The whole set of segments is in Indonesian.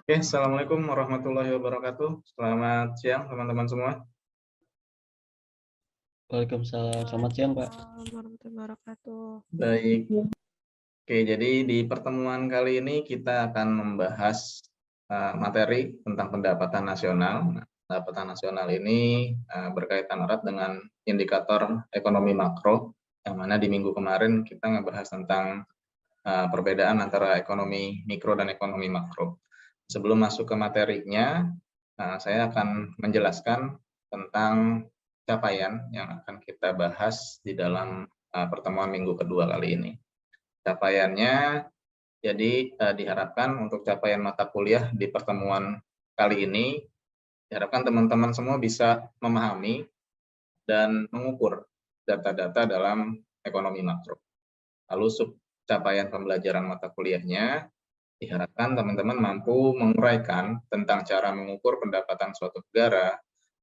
Oke, Assalamualaikum warahmatullahi wabarakatuh. Selamat siang teman-teman semua. Waalaikumsalam. Selamat siang, Pak. Waalaikumsalam warahmatullahi wabarakatuh. Baik. Oke, jadi di pertemuan kali ini kita akan membahas materi tentang pendapatan nasional. Nah, pendapatan nasional ini berkaitan erat dengan indikator ekonomi makro, yang mana di minggu kemarin kita ngebahas tentang perbedaan antara ekonomi mikro dan ekonomi makro. Sebelum masuk ke materinya, saya akan menjelaskan tentang capaian yang akan kita bahas di dalam pertemuan minggu kedua kali ini. Capaiannya, jadi diharapkan untuk capaian mata kuliah di pertemuan kali ini, diharapkan teman-teman semua bisa memahami dan mengukur data-data dalam ekonomi makro. Lalu capaian pembelajaran mata kuliahnya, diharapkan teman-teman mampu menguraikan tentang cara mengukur pendapatan suatu negara,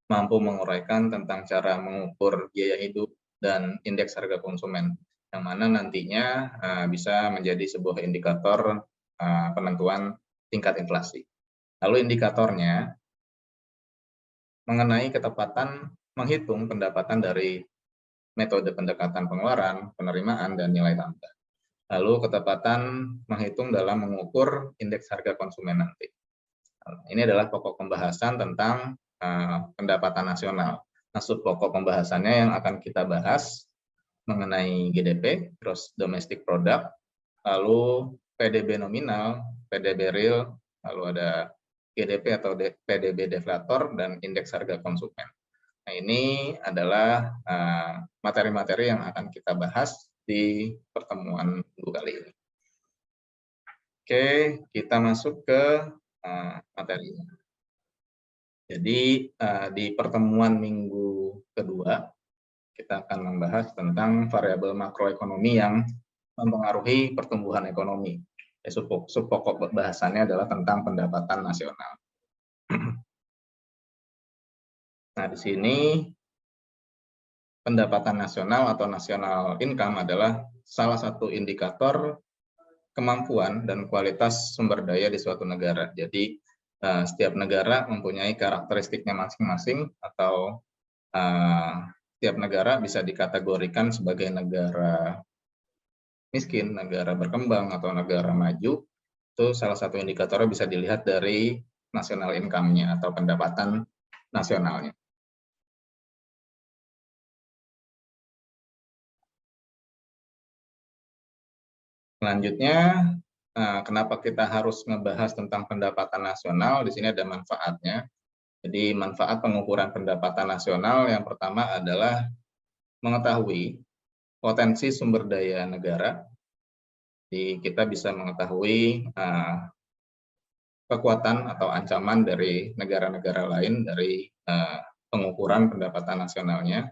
mampu menguraikan tentang cara mengukur biaya hidup dan indeks harga konsumen, yang mana nantinya bisa menjadi sebuah indikator penentuan tingkat inflasi. Lalu indikatornya mengenai ketepatan menghitung pendapatan dari metode pendekatan pengeluaran, penerimaan, dan nilai tambah. Lalu ketepatan menghitung dalam mengukur indeks harga konsumen nanti. Ini adalah pokok pembahasan tentang pendapatan nasional. Nah, pokok pembahasannya yang akan kita bahas mengenai GDP, Gross Domestic Product, lalu PDB nominal, PDB real, lalu ada GDP atau PDB deflator, dan indeks harga konsumen. Nah, ini adalah materi-materi yang akan kita bahas di pertemuan minggu kali ini. Oke, kita masuk ke materinya. Jadi di pertemuan minggu kedua, kita akan membahas tentang variabel makroekonomi yang mempengaruhi pertumbuhan ekonomi. Subpokok bahasannya adalah tentang pendapatan nasional. Nah, di sini pendapatan nasional atau national income adalah salah satu indikator kemampuan dan kualitas sumber daya di suatu negara. Jadi setiap negara mempunyai karakteristiknya masing-masing, atau setiap negara bisa dikategorikan sebagai negara miskin, negara berkembang, atau negara maju. Itu salah satu indikatornya bisa dilihat dari national income-nya atau pendapatan nasionalnya. Selanjutnya, kenapa kita harus ngebahas tentang pendapatan nasional? Di sini ada manfaatnya. Jadi manfaat pengukuran pendapatan nasional yang pertama adalah mengetahui potensi sumber daya negara. Jadi kita bisa mengetahui kekuatan atau ancaman dari negara-negara lain dari pengukuran pendapatan nasionalnya,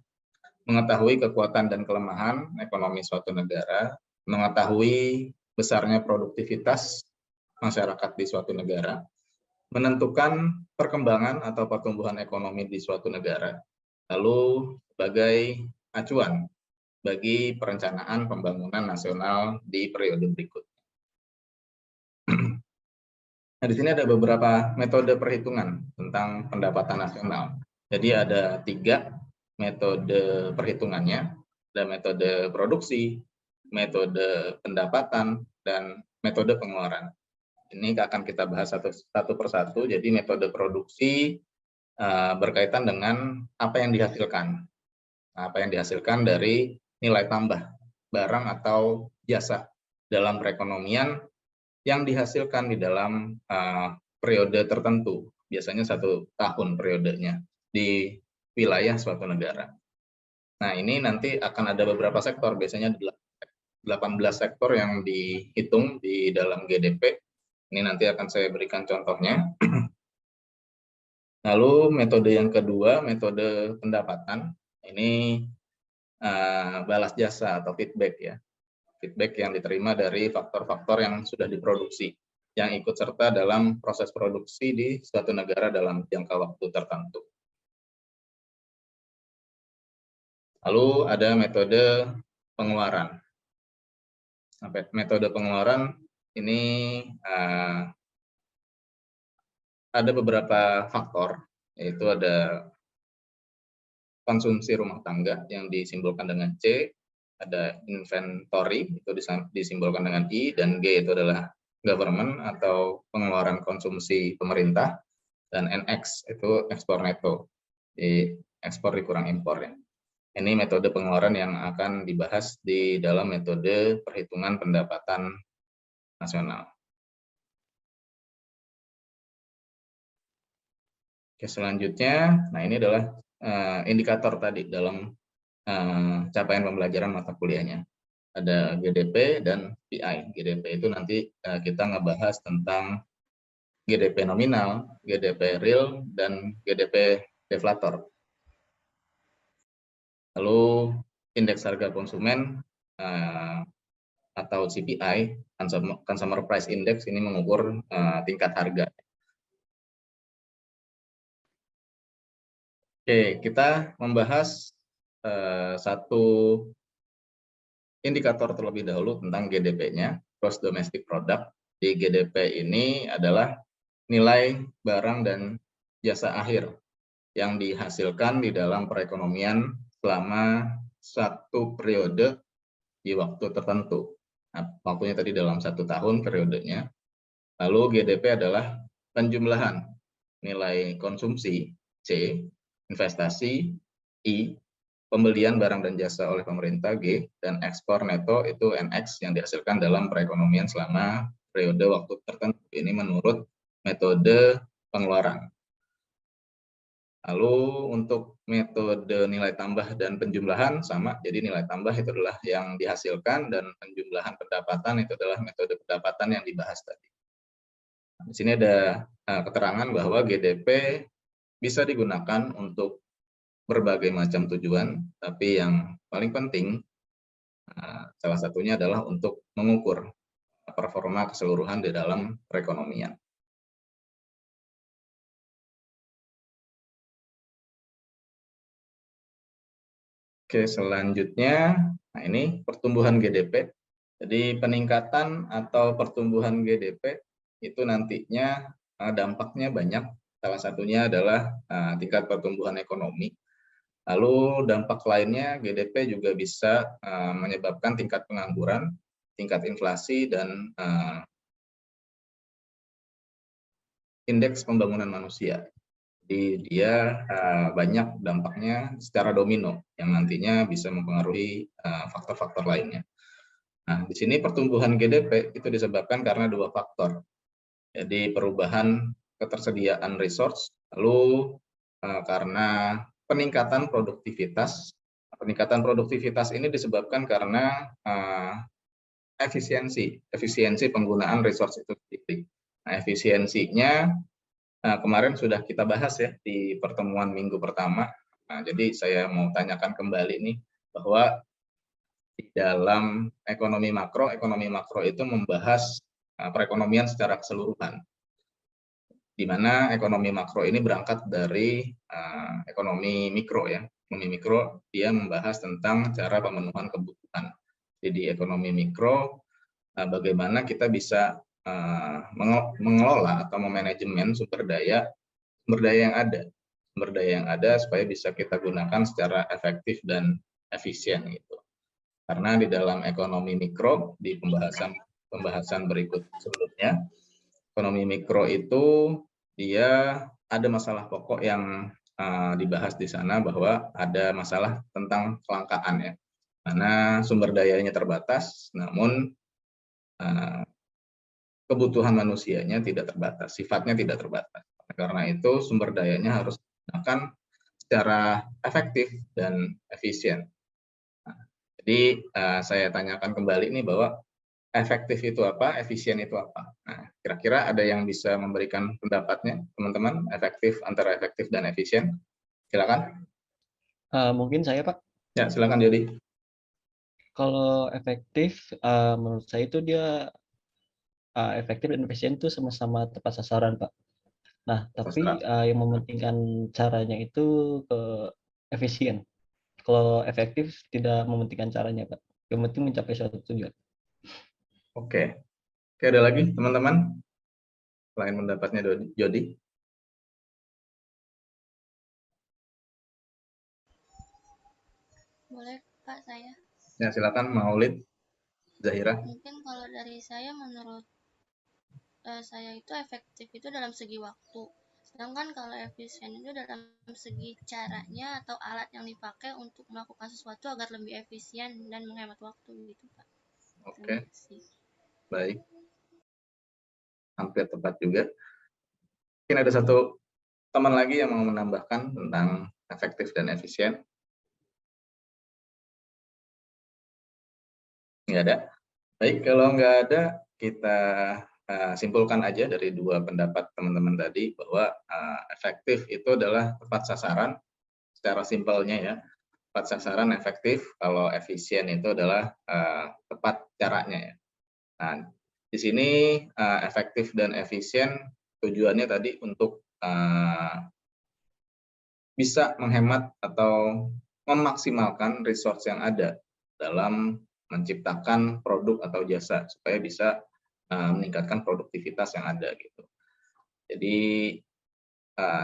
mengetahui kekuatan dan kelemahan ekonomi suatu negara, mengetahui besarnya produktivitas masyarakat di suatu negara, menentukan perkembangan atau pertumbuhan ekonomi di suatu negara, lalu sebagai acuan bagi perencanaan pembangunan nasional di periode berikut. Nah, di sini ada beberapa metode perhitungan tentang pendapatan nasional. Jadi ada 3 metode perhitungannya, ada metode produksi, metode pendapatan, dan metode pengeluaran. Ini akan kita bahas satu persatu. Jadi metode produksi berkaitan dengan apa yang dihasilkan. Apa yang dihasilkan dari nilai tambah barang atau jasa dalam perekonomian yang dihasilkan di dalam periode tertentu, biasanya 1 tahun periodenya di wilayah suatu negara. Nah, ini nanti akan ada beberapa sektor, biasanya 18 sektor yang dihitung di dalam GDP. Ini nanti akan saya berikan contohnya. Lalu metode yang kedua, metode pendapatan. Ini balas jasa atau feedback ya. Feedback yang diterima dari faktor-faktor yang sudah diproduksi, yang ikut serta dalam proses produksi di suatu negara dalam jangka waktu tertentu. Lalu ada metode pengeluaran. Metode pengeluaran ini ada beberapa faktor, yaitu ada konsumsi rumah tangga yang disimbolkan dengan C, ada inventory itu disimbolkan dengan I, dan G itu adalah government atau pengeluaran konsumsi pemerintah, dan NX itu ekspor neto, di ekspor dikurang impor ya. Ini metode pengeluaran yang akan dibahas di dalam metode perhitungan pendapatan nasional. Oke, selanjutnya, nah ini adalah indikator tadi dalam capaian pembelajaran mata kuliahnya. Ada GDP dan PI. GDP itu nanti kita ngebahas tentang GDP nominal, GDP real, dan GDP deflator. Lalu indeks harga konsumen atau CPI, Consumer Price Index, ini mengukur tingkat harga. Oke, kita membahas satu indikator terlebih dahulu tentang GDP-nya, Gross Domestic Product. Di GDP ini adalah nilai barang dan jasa akhir yang dihasilkan di dalam perekonomian selama satu periode di waktu tertentu. Nah, waktunya tadi dalam 1 tahun periodenya. Lalu GDP adalah penjumlahan nilai konsumsi C, investasi I, pembelian barang dan jasa oleh pemerintah G, dan ekspor neto itu NX yang dihasilkan dalam perekonomian selama periode waktu tertentu. Ini menurut metode pengeluaran. Lalu untuk metode nilai tambah dan penjumlahan sama, jadi nilai tambah itu adalah yang dihasilkan dan penjumlahan pendapatan itu adalah metode pendapatan yang dibahas tadi. Di sini ada keterangan bahwa GDP bisa digunakan untuk berbagai macam tujuan, tapi yang paling penting salah satunya adalah untuk mengukur performa keseluruhan di dalam perekonomian. Oke, selanjutnya, nah ini pertumbuhan GDP. Jadi peningkatan atau pertumbuhan GDP itu nantinya dampaknya banyak. Salah satunya adalah tingkat pertumbuhan ekonomi. Lalu dampak lainnya GDP juga bisa menyebabkan tingkat pengangguran, tingkat inflasi, dan indeks pembangunan manusia. Jadi dia banyak dampaknya secara domino yang nantinya bisa mempengaruhi faktor-faktor lainnya. Nah, di sini pertumbuhan GDP itu disebabkan karena 2 faktor. Jadi perubahan ketersediaan resource, lalu karena peningkatan produktivitas. Peningkatan produktivitas ini disebabkan karena efisiensi penggunaan resource itu sendiri. Nah, efisiensinya kemarin sudah kita bahas ya di pertemuan minggu pertama. Nah, jadi saya mau tanyakan kembali nih bahwa di dalam ekonomi makro itu membahas perekonomian secara keseluruhan. Di mana ekonomi makro ini berangkat dari ekonomi mikro ya. Ekonomi mikro dia membahas tentang cara pemenuhan kebutuhan. Jadi ekonomi mikro bagaimana kita bisa mengelola atau memanajemen sumber daya yang ada supaya bisa kita gunakan secara efektif dan efisien gitu. Karena di dalam ekonomi mikro di pembahasan berikut sebelumnya, ekonomi mikro itu dia ada masalah pokok yang dibahas di sana bahwa ada masalah tentang kelangkaan ya. Karena sumber dayanya terbatas, namun kebutuhan manusianya tidak terbatas, sifatnya tidak terbatas. Karena itu sumber dayanya harus digunakan secara efektif dan efisien. Nah, jadi saya tanyakan kembali nih bahwa efektif itu apa, efisien itu apa. Nah, kira-kira ada yang bisa memberikan pendapatnya, teman-teman, antara efektif dan efisien? Silakan. Mungkin saya, Pak. Ya, silakan Jody. Kalau efektif, menurut saya itu dia efektif dan efisien itu sama-sama tepat sasaran, Pak. Nah, tapi yang mementingkan caranya itu ke efisien. Kalau efektif tidak mementingkan caranya, Pak. Yang penting mencapai suatu tujuan. Oke, ada lagi teman-teman? Selain pendapatnya Jody? boleh Pak saya? Ya, silakan Maulid, Zahira. Mungkin kalau dari saya, menurut saya itu efektif itu dalam segi waktu. Sedangkan kalau efisien itu dalam segi caranya atau alat yang dipakai untuk melakukan sesuatu agar lebih efisien dan menghemat waktu gitu Pak. Oke, baik. Hampir tepat juga. Mungkin ada satu teman lagi yang mau menambahkan tentang efektif dan efisien. Nggak ada? Baik, kalau nggak ada, kita simpulkan aja dari dua pendapat teman-teman tadi bahwa efektif itu adalah tepat sasaran, secara simpelnya ya, tepat sasaran efektif, kalau efisien itu adalah tepat caranya ya. Nah, di sini efektif dan efisien tujuannya tadi untuk bisa menghemat atau memaksimalkan resource yang ada dalam menciptakan produk atau jasa supaya bisa meningkatkan produktivitas yang ada gitu. Jadi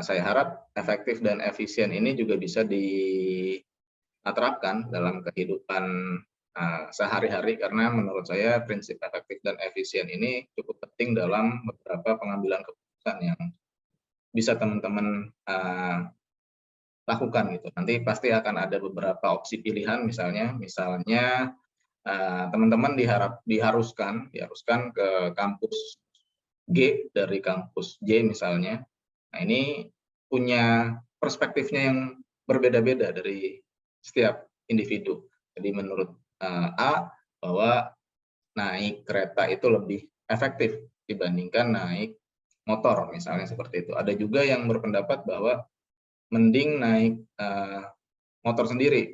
saya harap efektif dan efisien ini juga bisa diterapkan dalam kehidupan sehari-hari, karena menurut saya prinsip efektif dan efisien ini cukup penting dalam beberapa pengambilan keputusan yang bisa teman-teman lakukan gitu. Nanti pasti akan ada beberapa opsi pilihan, misalnya teman-teman diharuskan ke kampus G dari kampus J misalnya. Nah, ini punya perspektifnya yang berbeda-beda dari setiap individu. Jadi menurut A bahwa naik kereta itu lebih efektif dibandingkan naik motor misalnya seperti itu. Ada juga yang berpendapat bahwa mending naik motor sendiri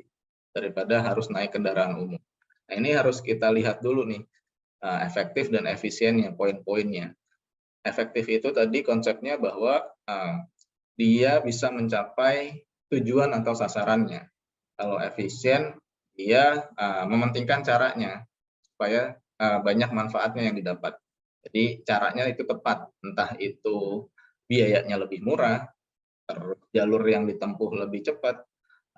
daripada harus naik kendaraan umum. Nah, ini harus kita lihat dulu nih efektif dan efisiennya, poin-poinnya. Efektif itu tadi konsepnya bahwa dia bisa mencapai tujuan atau sasarannya. Kalau efisien, dia mementingkan caranya supaya banyak manfaatnya yang didapat. Jadi caranya itu tepat, entah itu biayanya lebih murah, jalur yang ditempuh lebih cepat,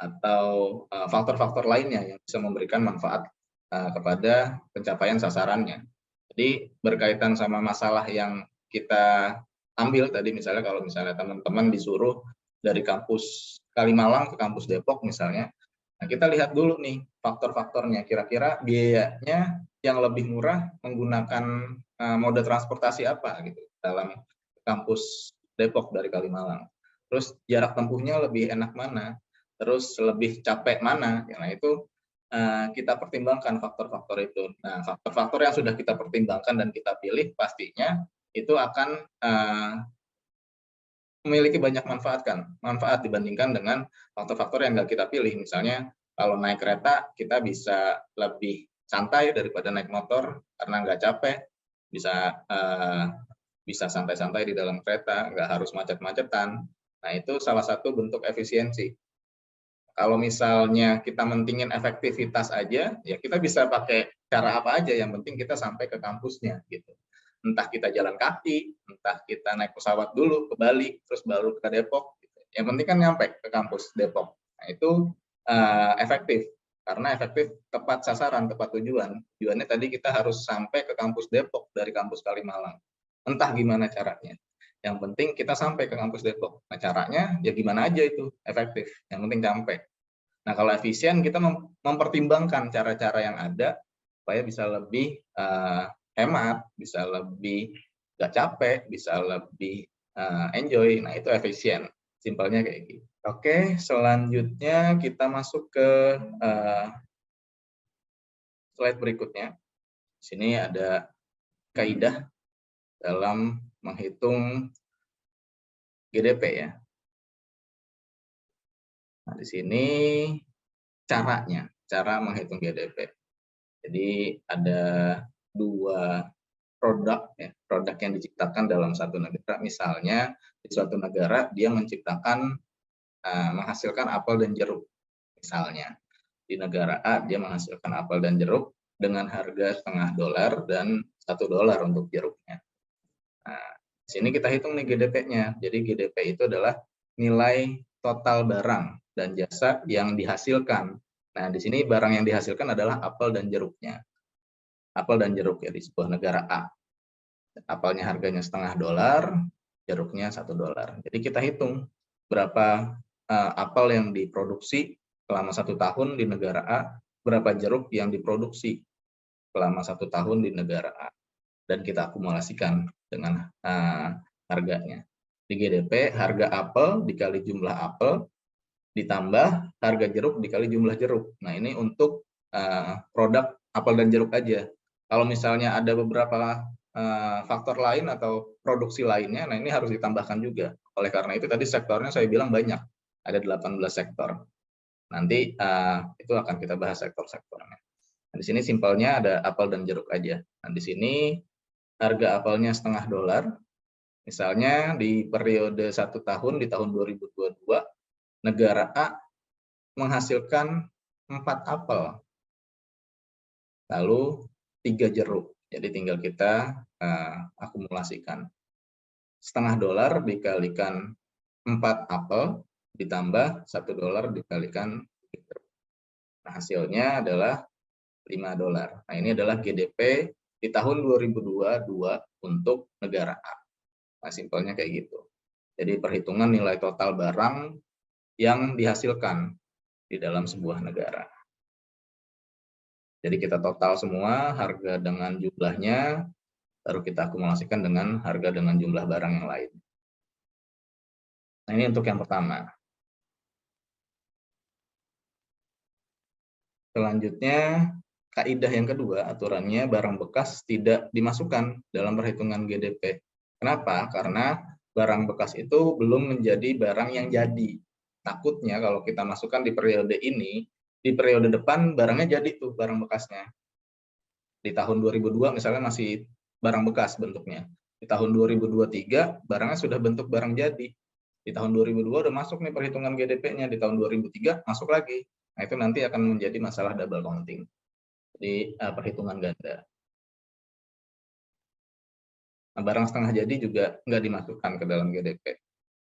atau faktor-faktor lainnya yang bisa memberikan manfaat kepada pencapaian sasarannya. Jadi berkaitan sama masalah yang kita ambil tadi, misalnya kalau misalnya teman-teman disuruh dari kampus Kalimalang ke kampus Depok misalnya, nah kita lihat dulu nih faktor-faktornya, kira-kira biayanya yang lebih murah menggunakan moda transportasi apa gitu dalam kampus Depok dari Kalimalang. Terus jarak tempuhnya lebih enak mana, terus lebih capek mana, nah itu kita pertimbangkan faktor-faktor itu. Nah, faktor-faktor yang sudah kita pertimbangkan dan kita pilih pastinya itu akan memiliki banyak manfaat dibandingkan dengan faktor-faktor yang nggak kita pilih. Misalnya kalau naik kereta kita bisa lebih santai daripada naik motor karena nggak capek, bisa santai-santai di dalam kereta, nggak harus macet-macetan. Nah, itu salah satu bentuk efisiensi. Kalau misalnya kita mentingin efektivitas aja, ya kita bisa pakai cara apa aja, yang penting kita sampai ke kampusnya gitu. Entah kita jalan kaki, entah kita naik pesawat dulu ke Bali, terus baru ke Depok. Gitu. Yang penting kan nyampe ke kampus Depok. Nah, itu efektif, karena efektif tepat sasaran, tepat tujuan. Tujuannya tadi kita harus sampai ke kampus Depok dari kampus Kalimalang. Entah gimana caranya. Yang penting kita sampai ke kampus Depok. Nah, caranya ya gimana aja itu efektif. Yang penting sampai. Nah, kalau efisien kita mempertimbangkan cara-cara yang ada supaya bisa lebih hemat, bisa lebih gak capek, bisa lebih enjoy. Nah, itu efisien. Simpelnya kayak gitu. Oke, selanjutnya kita masuk ke slide berikutnya. Di sini ada kaidah dalam menghitung GDP ya. Nah, di sini cara menghitung GDP. Jadi ada dua produk yang diciptakan dalam satu negara. Misalnya di suatu negara dia menciptakan menghasilkan apel dan jeruk. Misalnya di negara A dia menghasilkan apel dan jeruk dengan harga $0,5 dan $1 untuk jeruknya. Nah, di sini kita hitung nih GDP-nya. Jadi GDP itu adalah nilai total barang dan jasa yang dihasilkan. Nah, di sini barang yang dihasilkan adalah apel dan jeruknya. Apel dan jeruk ya di sebuah negara A. Apelnya harganya $0,5, jeruknya $1. Jadi kita hitung berapa apel yang diproduksi selama 1 tahun di negara A, berapa jeruk yang diproduksi selama 1 tahun di negara A, dan kita akumulasikan dengan harganya. Di GDP, harga apel dikali jumlah apel ditambah harga jeruk dikali jumlah jeruk. Nah, ini untuk produk apel dan jeruk aja. Kalau misalnya ada beberapa faktor lain atau produksi lainnya, nah ini harus ditambahkan juga. Oleh karena itu tadi sektornya saya bilang banyak, ada 18 sektor. Nanti itu akan kita bahas sektor-sektornya. Nah, di sini simpelnya ada apel dan jeruk aja. Nah, di sini harga apelnya $0,5. Misalnya di periode 1 tahun di tahun 2022, negara A menghasilkan 4 apel, lalu 3 jeruk. Jadi tinggal kita akumulasikan. $0,5 dikalikan 4 apel ditambah $1 dikalikan jeruk. Nah, hasilnya adalah $5. Nah, ini adalah GDP di tahun 2022 untuk negara A. Nah, simpelnya kayak gitu. Jadi perhitungan nilai total barang yang dihasilkan di dalam sebuah negara. Jadi kita total semua harga dengan jumlahnya, baru kita akumulasikan dengan harga dengan jumlah barang yang lain. Nah, ini untuk yang pertama. Selanjutnya, kaidah yang kedua, aturannya barang bekas tidak dimasukkan dalam perhitungan GDP. Kenapa? Karena barang bekas itu belum menjadi barang yang jadi. Takutnya kalau kita masukkan di periode ini, di periode depan barangnya jadi tuh barang bekasnya. Di tahun 2002 misalnya masih barang bekas bentuknya. Di tahun 2023 barangnya sudah bentuk barang jadi. Di tahun 2002 udah masuk nih perhitungan GDP-nya, di tahun 2003 masuk lagi. Nah, itu nanti akan menjadi masalah double counting. Jadi perhitungan ganda. Nah, barang setengah jadi juga nggak dimasukkan ke dalam GDP.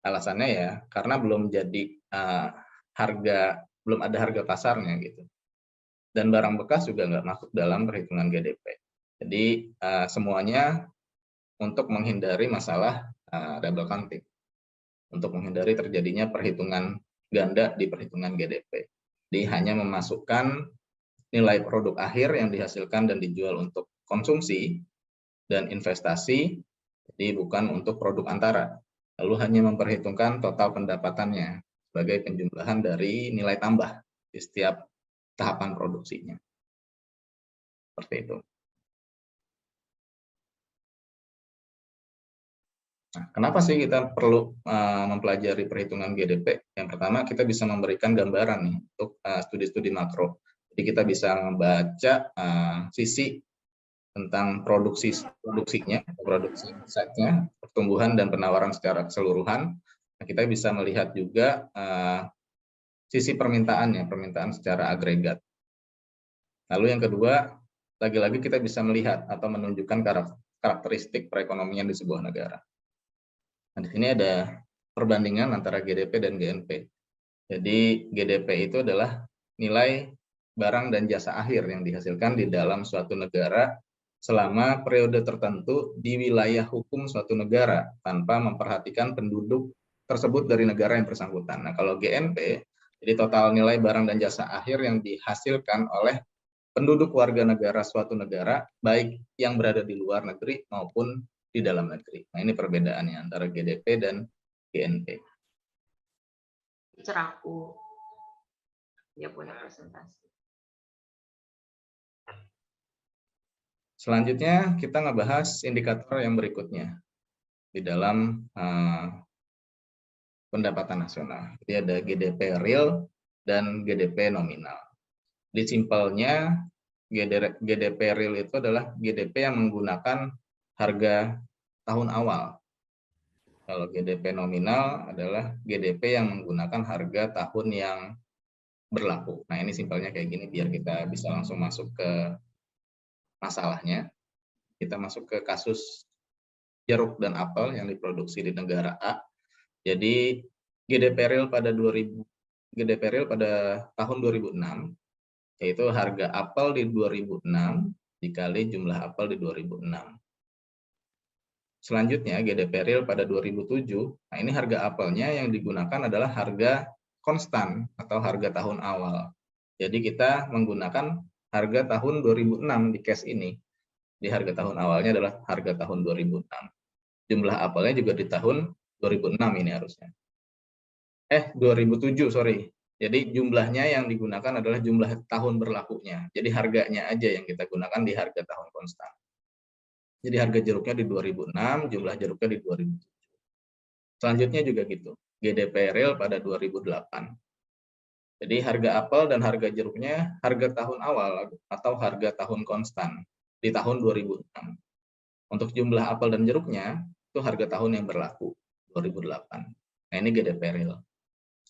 Alasannya ya karena belum jadi belum ada harga pasarnya gitu. Dan barang bekas juga nggak masuk dalam perhitungan GDP. Jadi semuanya untuk menghindari masalah double counting, untuk menghindari terjadinya perhitungan ganda di perhitungan GDP. Jadi hanya memasukkan nilai produk akhir yang dihasilkan dan dijual untuk konsumsi dan investasi, jadi bukan untuk produk antara. Lalu hanya memperhitungkan total pendapatannya sebagai penjumlahan dari nilai tambah di setiap tahapan produksinya. Seperti itu. Nah, kenapa sih kita perlu mempelajari perhitungan GDP? Yang pertama, kita bisa memberikan gambaran nih untuk studi-studi makro. Jadi kita bisa membaca sisi tentang produksinya, produksi setnya, pertumbuhan dan penawaran secara keseluruhan. Nah, kita bisa melihat juga sisi permintaannya, permintaan secara agregat. Lalu yang kedua, lagi-lagi kita bisa melihat atau menunjukkan karakteristik perekonomian di sebuah negara. Nah, di sini ada perbandingan antara GDP dan GNP. Jadi GDP itu adalah nilai barang dan jasa akhir yang dihasilkan di dalam suatu negara selama periode tertentu di wilayah hukum suatu negara tanpa memperhatikan penduduk tersebut dari negara yang bersangkutan. Nah, kalau GNP, jadi total nilai barang dan jasa akhir yang dihasilkan oleh penduduk warga negara suatu negara, baik yang berada di luar negeri maupun di dalam negeri. Nah, ini perbedaannya antara GDP dan GNP. Cerahku, dia punya presentasi. Selanjutnya kita ngebahas indikator yang berikutnya di dalam pendapatan nasional. Jadi ada GDP real dan GDP nominal. Di simpelnya GDP real itu adalah GDP yang menggunakan harga tahun awal. Kalau GDP nominal adalah GDP yang menggunakan harga tahun yang berlaku. Nah, ini simpelnya kayak gini biar kita bisa langsung masuk ke masalahnya. Kita masuk ke kasus jeruk dan apel yang diproduksi di negara A. Jadi GDP real pada tahun 2006 yaitu harga apel di 2006 dikali jumlah apel di 2006. Selanjutnya GDP real pada 2007, nah ini harga apelnya yang digunakan adalah harga konstan atau harga tahun awal. Jadi kita menggunakan harga tahun 2006 di case ini. Di harga tahun awalnya adalah harga tahun 2006. Jumlah apelnya juga di tahun 2006 ini harusnya. 2007, sorry. Jadi jumlahnya yang digunakan adalah jumlah tahun berlakunya. Jadi harganya aja yang kita gunakan di harga tahun konstan. Jadi harga jeruknya di 2006, jumlah jeruknya di 2007. Selanjutnya juga gitu, GDP real pada 2008. Jadi harga apel dan harga jeruknya harga tahun awal atau harga tahun konstan di tahun 2006. Untuk jumlah apel dan jeruknya itu harga tahun yang berlaku 2008. Nah ini GDP real.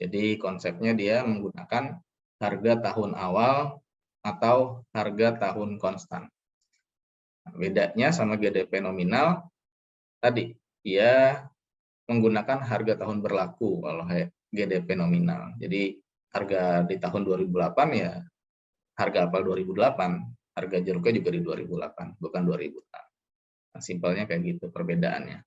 Jadi konsepnya dia menggunakan harga tahun awal atau harga tahun konstan. Bedanya sama GDP nominal, tadi dia menggunakan harga tahun berlaku kalau GDP nominal. Jadi harga di tahun 2008 ya harga apel 2008, harga jeruknya juga di 2008, bukan 2006. Nah, simpelnya kayak gitu perbedaannya.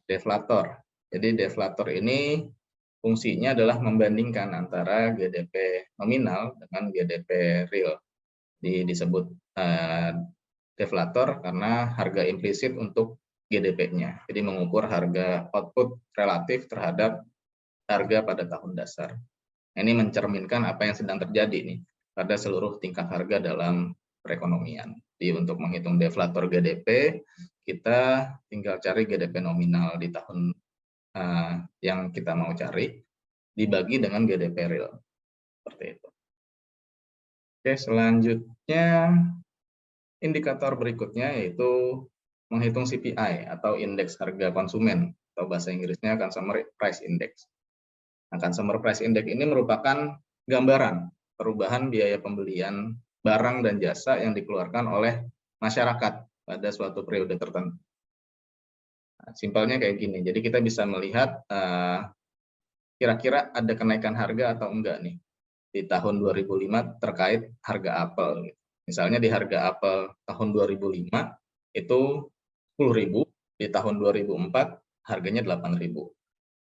Deflator. Jadi deflator ini fungsinya adalah membandingkan antara GDP nominal dengan GDP real. Disebut deflator karena harga implisit untuk GDP-nya. Jadi mengukur harga output relatif terhadap harga pada tahun dasar. Ini mencerminkan apa yang sedang terjadi nih pada seluruh tingkat harga dalam perekonomian. Jadi untuk menghitung deflator GDP, kita tinggal cari GDP nominal di tahun yang kita mau cari, dibagi dengan GDP real. Seperti itu. Oke, selanjutnya indikator berikutnya yaitu menghitung CPI atau indeks harga konsumen atau bahasa Inggrisnya Consumer Price Index. Nah, Consumer Price Index ini merupakan gambaran perubahan biaya pembelian barang dan jasa yang dikeluarkan oleh masyarakat pada suatu periode tertentu. Nah, simpelnya kayak gini, jadi kita bisa melihat kira-kira ada kenaikan harga atau enggak nih di tahun 2005 terkait harga apel. Misalnya di harga apel tahun 2005 itu 10.000, di tahun 2004 harganya 8.000.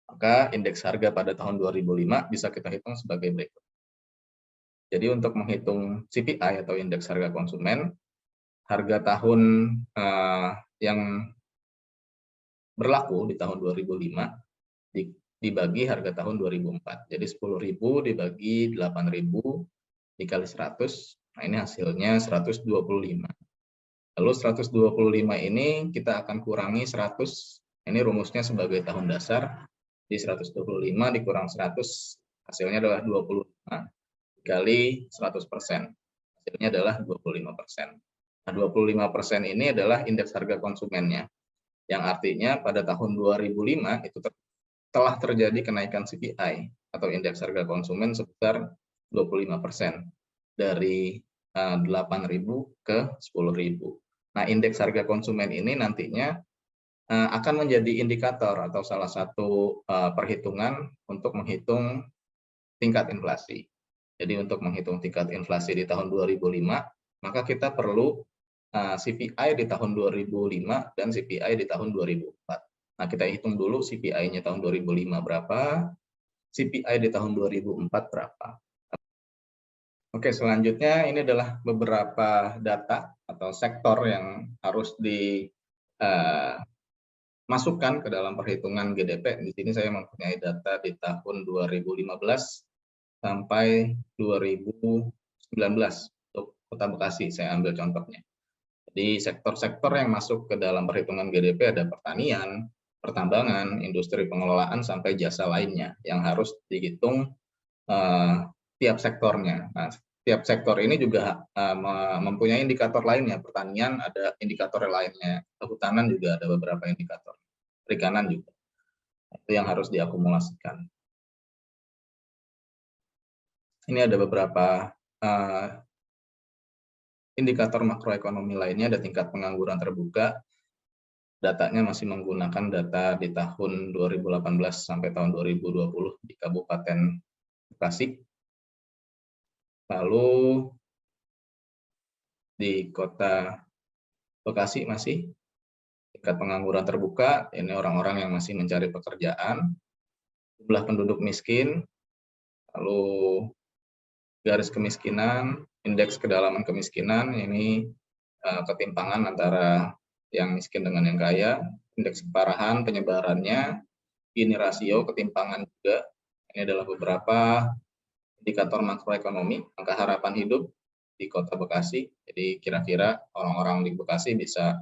Maka indeks harga pada tahun 2005 bisa kita hitung sebagai berikut. Jadi untuk menghitung CPI atau indeks harga konsumen, harga tahun yang berlaku di tahun 2005 dibagi harga tahun 2004. Jadi 10.000 dibagi 8.000 dikali 100, nah ini hasilnya 125. Lalu 125 ini kita akan kurangi 100, ini rumusnya sebagai tahun dasar, di 125 dikurang 100, hasilnya adalah 25, dikali 100%, hasilnya adalah 25%. Nah 25% ini adalah indeks harga konsumennya, yang artinya pada tahun 2005 itu telah terjadi kenaikan CPI atau indeks harga konsumen sebesar 25% dari 8.000 ke 10.000. Nah, indeks harga konsumen ini nantinya akan menjadi indikator atau salah satu perhitungan untuk menghitung tingkat inflasi. Jadi untuk menghitung tingkat inflasi di tahun 2005, maka kita perlu CPI di tahun 2005 dan CPI di tahun 2004. Nah, kita hitung dulu CPI-nya tahun 2005 berapa, CPI di tahun 2004 berapa. Oke, selanjutnya ini adalah beberapa data atau sektor yang harus dimasukkan ke dalam perhitungan GDP. Di sini saya mempunyai data di tahun 2015 sampai 2019 untuk Kota Bekasi, saya ambil contohnya. Di sektor-sektor yang masuk ke dalam perhitungan GDP ada pertanian, pertambangan, industri pengelolaan, sampai jasa lainnya yang harus dihitung tiap sektornya. Nah, tiap sektor ini juga mempunyai indikator lainnya. Pertanian ada indikator lainnya, kehutanan juga ada beberapa indikator, perikanan juga. Itu yang harus diakumulasikan. Ini ada beberapa indikator makroekonomi lainnya, ada tingkat pengangguran terbuka, datanya masih menggunakan data di tahun 2018 sampai tahun 2020 di Kabupaten Bekasi. Lalu di Kota Bekasi masih tingkat pengangguran terbuka, ini orang-orang yang masih mencari pekerjaan, jumlah penduduk miskin, lalu garis kemiskinan, indeks kedalaman kemiskinan, ini ketimpangan antara yang miskin dengan yang kaya, indeks keparahan, penyebarannya, Gini rasio, ketimpangan juga. Ini adalah beberapa indikator makroekonomi, angka harapan hidup di Kota Bekasi. Jadi kira-kira orang-orang di Bekasi bisa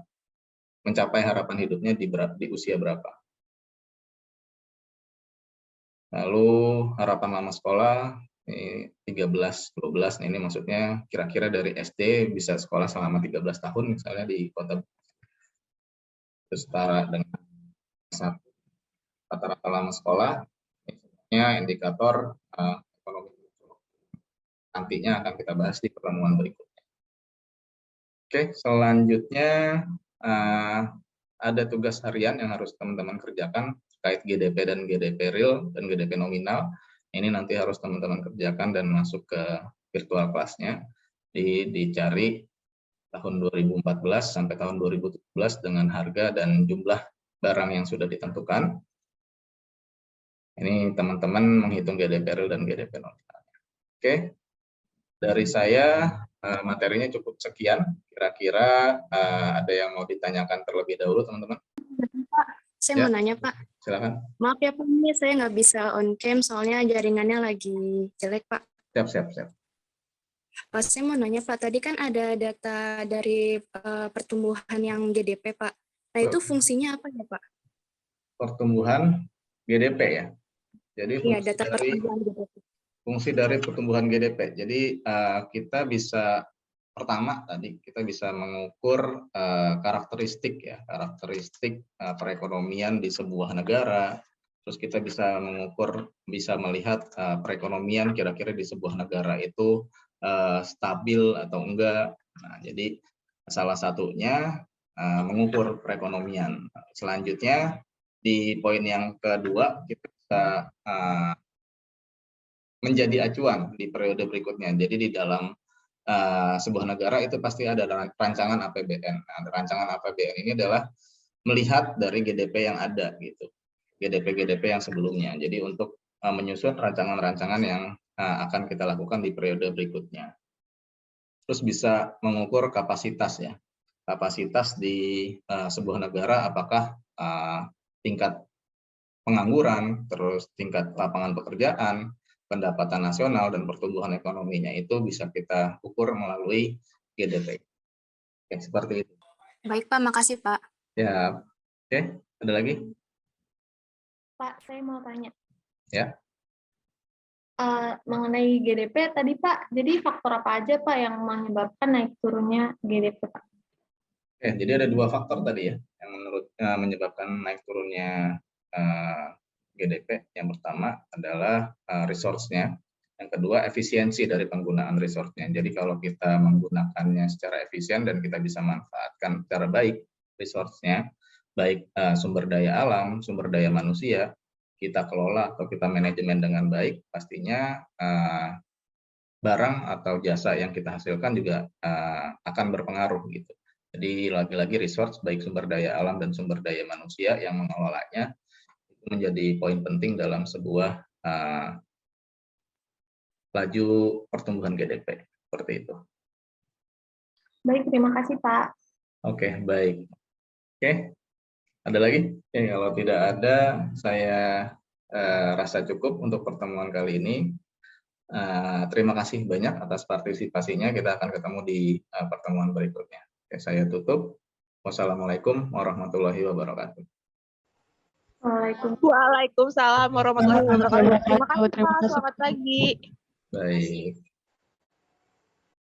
mencapai harapan hidupnya di usia berapa. Lalu harapan lama sekolah, ini 13-12, ini maksudnya kira-kira dari SD bisa sekolah selama 13 tahun misalnya di Kota Bekasi. Setara dengan rata-rata lama sekolah, ini indikator ekonomi. Nantinya akan kita bahas di pertemuan berikutnya. Oke, selanjutnya ada tugas harian yang harus teman-teman kerjakan terkait GDP dan GDP real dan GDP nominal. Ini nanti harus teman-teman kerjakan dan masuk ke virtual kelasnya. Dicari tahun 2014 sampai tahun 2017 dengan harga dan jumlah barang yang sudah ditentukan. Ini teman-teman menghitung GDP real dan GDP nominal. Oke, dari saya materinya cukup sekian. Kira-kira ada yang mau ditanyakan terlebih dahulu, teman-teman? Pak, saya mau nanya, Pak. Silakan. Maaf ya, Pak, ini saya nggak bisa on cam soalnya jaringannya lagi jelek, Pak. Siap. Saya mau nanya, Pak, tadi kan ada data dari pertumbuhan yang GDP, Pak. Nah, itu fungsinya apa ya, Pak? Pertumbuhan GDP ya. Jadi Iya, data pertumbuhan GDP. Fungsi dari pertumbuhan GDP. Jadi kita bisa pertama tadi kita bisa mengukur karakteristik perekonomian di sebuah negara. Terus kita bisa melihat perekonomian kira-kira di sebuah negara itu stabil atau enggak. Nah, jadi salah satunya mengukur perekonomian. Selanjutnya di poin yang kedua kita bisa menjadi acuan di periode berikutnya. Jadi di dalam sebuah negara itu pasti ada rancangan APBN. Nah, rancangan APBN ini adalah melihat dari GDP yang ada gitu, GDP yang sebelumnya. Jadi untuk menyusun rancangan-rancangan yang akan kita lakukan di periode berikutnya. Terus bisa mengukur kapasitas ya, kapasitas di sebuah negara, apakah tingkat pengangguran, terus tingkat lapangan pekerjaan, pendapatan nasional, dan pertumbuhan ekonominya itu bisa kita ukur melalui GDP. Oke, seperti itu. Baik, Pak. Makasih, Pak. Ya, oke. Ada lagi? Pak, saya mau tanya. Ya. Mengenai GDP tadi, Pak, jadi faktor apa aja, Pak, yang menyebabkan naik turunnya GDP, Pak? Oke, jadi ada dua faktor tadi ya, yang menyebabkan naik turunnya GDP. Yang pertama adalah resource-nya, yang kedua efisiensi dari penggunaan resource-nya. Jadi kalau kita menggunakannya secara efisien dan kita bisa manfaatkan secara baik resource-nya, baik sumber daya alam, sumber daya manusia, kita kelola atau kita manajemen dengan baik, pastinya barang atau jasa yang kita hasilkan juga akan berpengaruh gitu. Jadi lagi-lagi resource baik sumber daya alam dan sumber daya manusia yang mengelolanya menjadi poin penting dalam sebuah laju pertumbuhan GDP, seperti itu. Baik, terima kasih, Pak. Oke, baik. Oke, ada lagi? Oke, kalau tidak ada, saya rasa cukup untuk pertemuan kali ini. Terima kasih banyak atas partisipasinya. Kita akan ketemu di pertemuan berikutnya. Oke, saya tutup. Wassalamualaikum warahmatullahi wabarakatuh. Waalaikumsalam warahmatullahi wabarakatuh. Terima kasih, Pak. Selamat pagi. Baik.